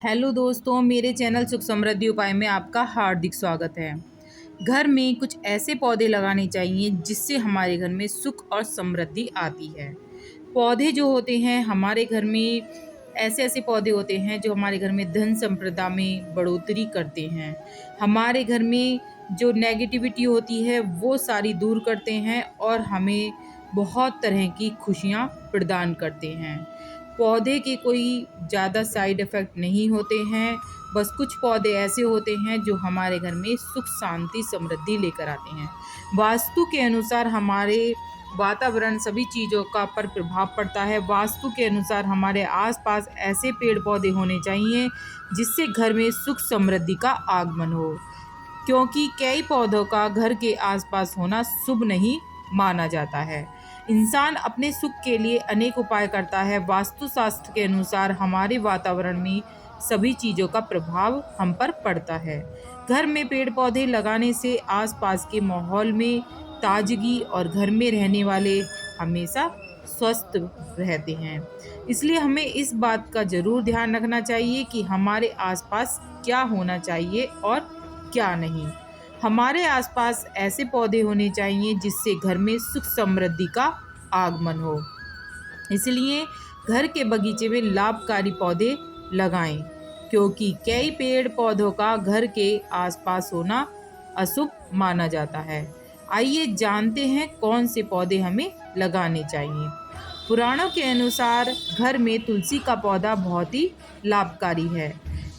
Hello दोस्तों, मेरे channel सुख समृद्धि उपाय में आपका हार्दिक स्वागत है। घर में कुछ ऐसे पौधे लगाने चाहिए जिससे हमारे घर में सुख और समृद्धि आती है। पौधे जो होते हैं हमारे घर में, ऐसे ऐसे पौधे होते हैं जो हमारे घर में धन संपदा में बढ़ोतरी करते हैं। हमारे घर में जो नेगेटिविटी होती है वो सारी दूर करते हैं और हमें बहुत तरह की खुशियाँ प्रदान करते हैं। पौधे के कोई ज़्यादा साइड इफ़ेक्ट नहीं होते हैं, बस कुछ पौधे ऐसे होते हैं जो हमारे घर में सुख, शांति, समृद्धि लेकर आते हैं। वास्तु के अनुसार हमारे वातावरण सभी चीज़ों का पर प्रभाव पड़ता है। वास्तु के अनुसार हमारे आसपास ऐसे पेड़-पौधे होने चाहिए जिससे घर में सुख, समृद्धि का आगमन हो, क्योंकि कई पौधों का घर के आसपास होना शुभ नहीं माना जाता है। इंसान अपने सुख के लिए अनेक उपाय करता है। वास्तुशास्त्र के अनुसार हमारे वातावरण में सभी चीज़ों का प्रभाव हम पर पड़ता है। घर में पेड़ पौधे लगाने से आसपास के माहौल में ताजगी और घर में रहने वाले हमेशा स्वस्थ रहते हैं। इसलिए हमें इस बात का ज़रूर ध्यान रखना चाहिए कि हमारे आसपास क्या होना चाहिए और क्या नहीं। हमारे आसपास ऐसे पौधे होने चाहिए जिससे घर में सुख समृद्धि का आगमन हो। इसलिए घर के बगीचे में लाभकारी पौधे लगाएं, क्योंकि कई पेड़ पौधों का घर के आसपास होना अशुभ माना जाता है। आइए जानते हैं कौन से पौधे हमें लगाने चाहिए। पुराणों के अनुसार घर में तुलसी का पौधा बहुत ही लाभकारी है।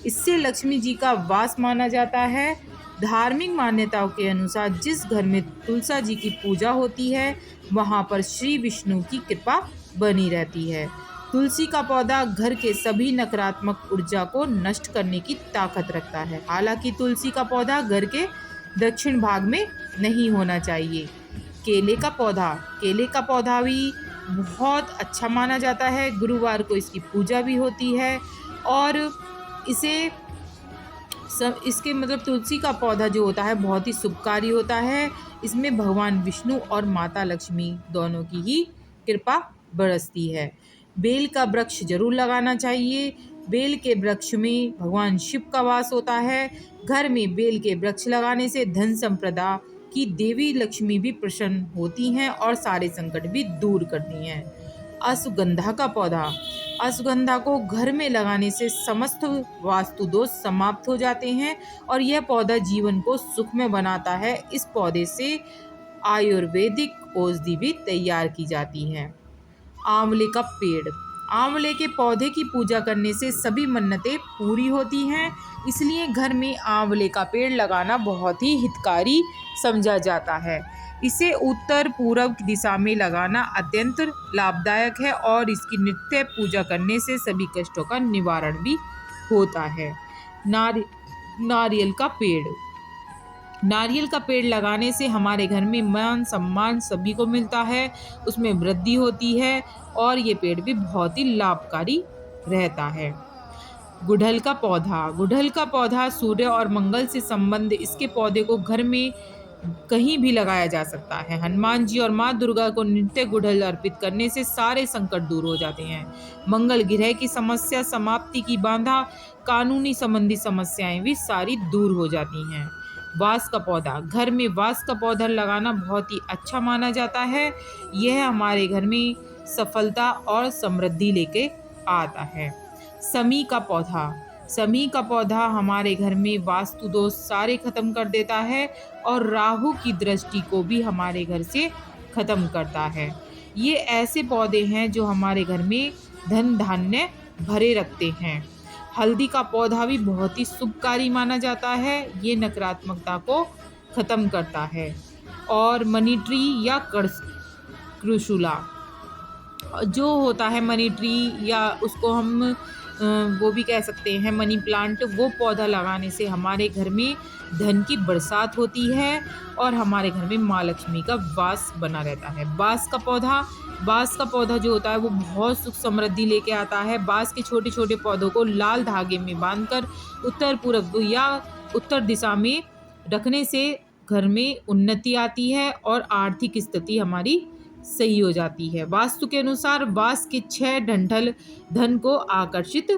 इससे लक्ष्मी जी का वास माना जाता है। धार्मिक मान्यताओं के अनुसार जिस घर में तुलसा जी की पूजा होती है वहाँ पर श्री विष्णु की कृपा बनी रहती है। तुलसी का पौधा घर के सभी नकारात्मक ऊर्जा को नष्ट करने की ताकत रखता है। हालांकि तुलसी का पौधा घर के दक्षिण भाग में नहीं होना चाहिए। केले का पौधा भी बहुत अच्छा माना जाता है। गुरुवार को इसकी पूजा भी होती है और इसे सब इसके मतलब तुलसी का पौधा जो होता है बहुत ही शुभकारी होता है। इसमें भगवान विष्णु और माता लक्ष्मी दोनों की ही कृपा बरसती है। बेल का वृक्ष जरूर लगाना चाहिए। बेल के वृक्ष में भगवान शिव का वास होता है। घर में बेल के वृक्ष लगाने से धन संपदा की देवी लक्ष्मी भी प्रसन्न होती हैं और सारे संकट भी दूर करती हैं। अश्वगंधा का पौधा, अश्वगंधा को घर में लगाने से समस्त वास्तु दोष समाप्त हो जाते हैं और यह पौधा जीवन को सुखमय बनाता है। इस पौधे से आयुर्वेदिक औषधि भी तैयार की जाती है। आंवले का पेड़, आंवले के पौधे की पूजा करने से सभी मन्नतें पूरी होती हैं। इसलिए घर में आंवले का पेड़ लगाना बहुत ही हितकारी समझा जाता है। इसे उत्तर पूर्व दिशा में लगाना अत्यंत लाभदायक है और इसकी नित्य पूजा करने से सभी कष्टों का निवारण भी होता है। नारि नारियल का पेड़, नारियल का पेड़ लगाने से हमारे घर में मान सम्मान सभी को मिलता है, उसमें वृद्धि होती है और ये पेड़ भी बहुत ही लाभकारी रहता है। गुड़हल का पौधा, गुड़हल का पौधा सूर्य और मंगल से संबंध, इसके पौधे को घर में कहीं भी लगाया जा सकता है। हनुमान जी और माँ दुर्गा को नित्य गुड़हल अर्पित करने से सारे संकट दूर हो जाते हैं। मंगल ग्रह की समस्या समाप्ति की बाधा, कानूनी संबंधी समस्याएं भी सारी दूर हो जाती हैं। बांस का पौधा, घर में बांस का पौधा लगाना बहुत ही अच्छा माना जाता है। यह हमारे घर में सफलता और समृद्धि लेके आता है। समी का पौधा, समी का पौधा हमारे घर में वास्तु दोष सारे खत्म कर देता है और राहु की दृष्टि को भी हमारे घर से खत्म करता है। ये ऐसे पौधे हैं जो हमारे घर में धन धान्य भरे रखते हैं। हल्दी का पौधा भी बहुत ही शुभकारी माना जाता है। ये नकारात्मकता को खत्म करता है। और मनी ट्री या कृषुला जो होता है, मनी ट्री या उसको हम वो भी कह सकते हैं मनी प्लांट, वो पौधा लगाने से हमारे घर में धन की बरसात होती है और हमारे घर में माँ लक्ष्मी का वास बना रहता है। बांस का पौधा, बांस का पौधा जो होता है वो बहुत सुख समृद्धि लेके आता है। बांस के छोटे छोटे पौधों को लाल धागे में बांधकर उत्तर पूर्व या उत्तर दिशा में रखने से घर में उन्नति आती है और आर्थिक स्थिति हमारी सही हो जाती है। वास्तु के अनुसार बांस के 6 डंठल धन को आकर्षित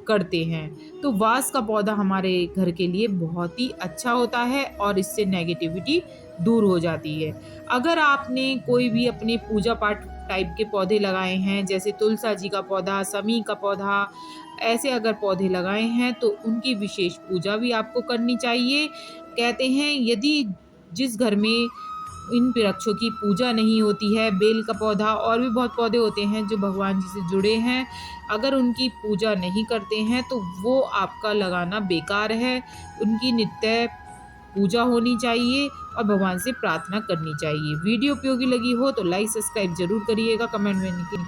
करते हैं। तो वास का पौधा हमारे घर के लिए बहुत ही अच्छा होता है और इससे नेगेटिविटी दूर हो जाती है। अगर आपने कोई भी अपने पूजा पाठ टाइप के पौधे लगाए हैं, जैसे तुलसा जी का पौधा, समी का पौधा, ऐसे अगर पौधे लगाए हैं तो उनकी विशेष पूजा भी आपको करनी चाहिए। कहते हैं यदि जिस घर में इन वृक्षों की पूजा नहीं होती है, बेल का पौधा और भी बहुत पौधे होते हैं जो भगवान जी से जुड़े हैं, अगर उनकी पूजा नहीं करते हैं तो वो आपका लगाना बेकार है। उनकी नित्य पूजा होनी चाहिए और भगवान से प्रार्थना करनी चाहिए। वीडियो उपयोगी लगी हो तो लाइक सब्सक्राइब ज़रूर करिएगा, कमेंट में